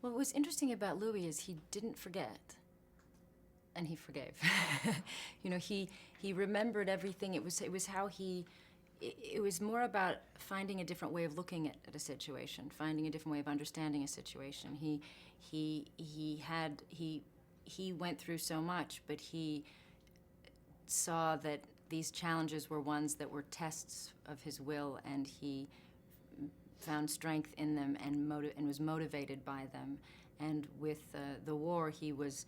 Well, what was interesting about Louis is he didn't forget, and he forgave. You know, he remembered everything. It was how he. It was more about finding a different way of looking at a situation, finding a different way of understanding a situation. He went through so much, but he saw that these challenges were ones that were tests of his will, and he found strength in them and was motivated by them. And with the war, he was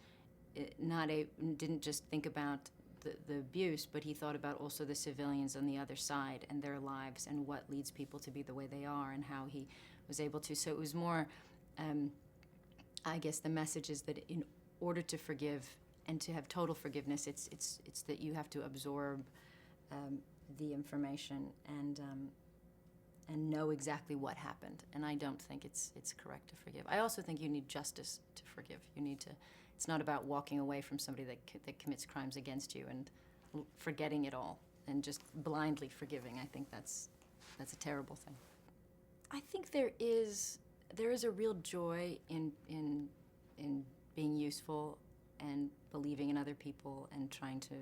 didn't just think about the abuse, but he thought about also the civilians on the other side and their lives and what leads people to be the way they are and how he was able to. So it was more, I guess the message is that in order to forgive and to have total forgiveness, it's that you have to absorb the information and know exactly what happened. And I don't think it's correct to forgive. I also think you need justice to forgive. You need to. It's not about walking away from somebody that commits crimes against you and forgetting it all and just blindly forgiving. I think that's a terrible thing. I think there is a real joy in being useful and believing in other people and trying to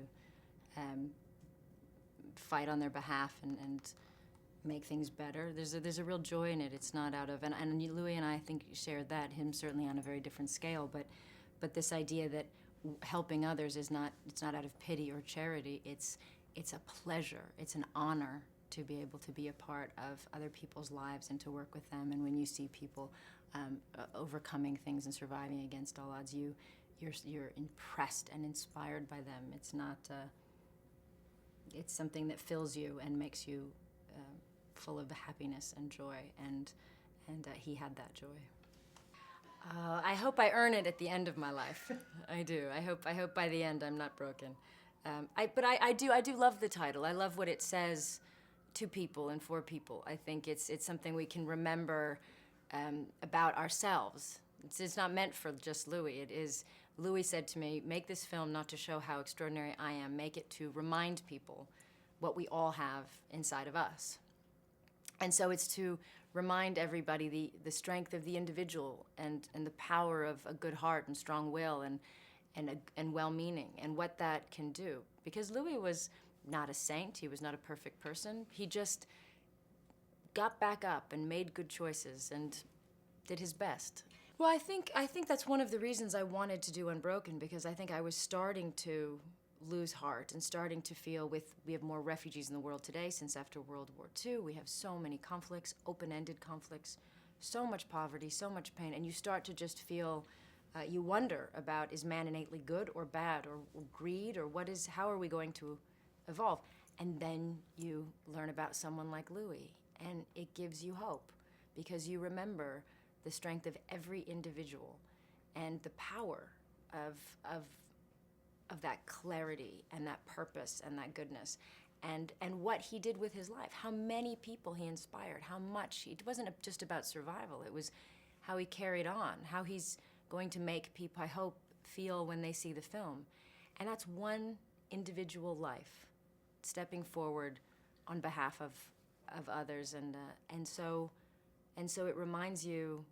fight on their behalf and make things better. There's a real joy in it. It's not out of, and Louis and I think shared that, him certainly on a very different scale, but this idea that helping others it's not out of pity or charity. It's a pleasure. It's an honor to be able to be a part of other people's lives and to work with them. And when you see people overcoming things and surviving against all odds, you're impressed and inspired by them. It's not. It's something that fills you and makes you full of happiness and joy. And he had that joy. I hope I earn it at the end of my life. I do. I hope by the end I'm not broken. But I do love the title. I love what it says to people and for people. I think it's something we can remember about ourselves. It's not meant for just Louis. It is. Louis said to me, "Make this film not to show how extraordinary I am. Make it to remind people what we all have inside of us." And so it's to remind everybody the strength of the individual and the power of a good heart and strong will and well-meaning and what that can do. Because Louis was not a saint. He was not a perfect person. He just got back up and made good choices and did his best. Well, I think that's one of the reasons I wanted to do Unbroken, because I think I was starting to lose heart and starting to feel we have more refugees in the world today since after World War II. We have so many conflicts, open-ended conflicts, so much poverty, so much pain, and you start to just feel, you wonder about, is man innately good or bad or greed, or how are we going to evolve? And then you learn about someone like Louis, and it gives you hope because you remember the strength of every individual and the power of that clarity and that purpose and that goodness and what he did with his life, how many people he inspired, how much it wasn't just about survival, it was how he carried on, how he's going to make people, I hope, feel when they see the film. And that's one individual life stepping forward on behalf of others, and so it reminds you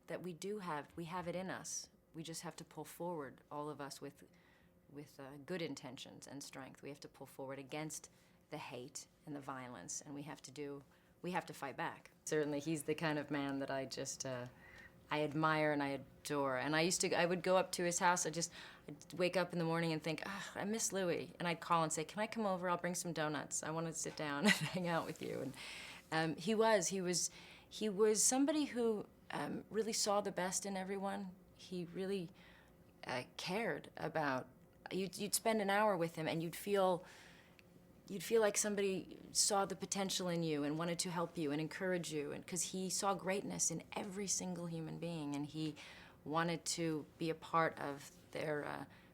that we have it in us. We just have to pull forward, all of us, with good intentions and strength. We have to pull forward against the hate and the violence, and we have to fight back. Certainly, he's the kind of man that I just I admire and I adore. And I would go up to his house. I'd wake up in the morning and think, I miss Louis, and I'd call and say, can I come over? I'll bring some donuts. I want to sit down and hang out with you. And he was somebody who really saw the best in everyone. He really cared about. You'd spend an hour with him, and you'd feel like somebody saw the potential in you and wanted to help you and encourage you, and because he saw greatness in every single human being, and he wanted to be a part of their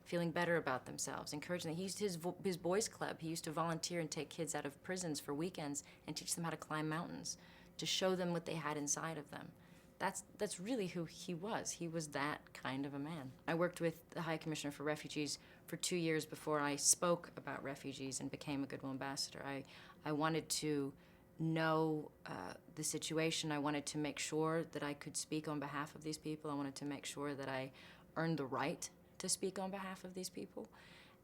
feeling better about themselves, encouraging them. He used his boys' club. He used to volunteer and take kids out of prisons for weekends and teach them how to climb mountains, to show them what they had inside of them. That's really who he was. He was that kind of a man. I worked with the High Commissioner for Refugees for 2 years before I spoke about refugees and became a Goodwill Ambassador. I wanted to know the situation. I wanted to make sure that I could speak on behalf of these people. I wanted to make sure that I earned the right to speak on behalf of these people,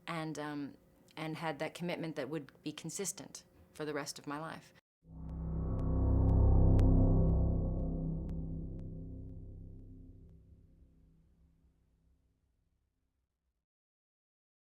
and had that commitment that would be consistent for the rest of my life.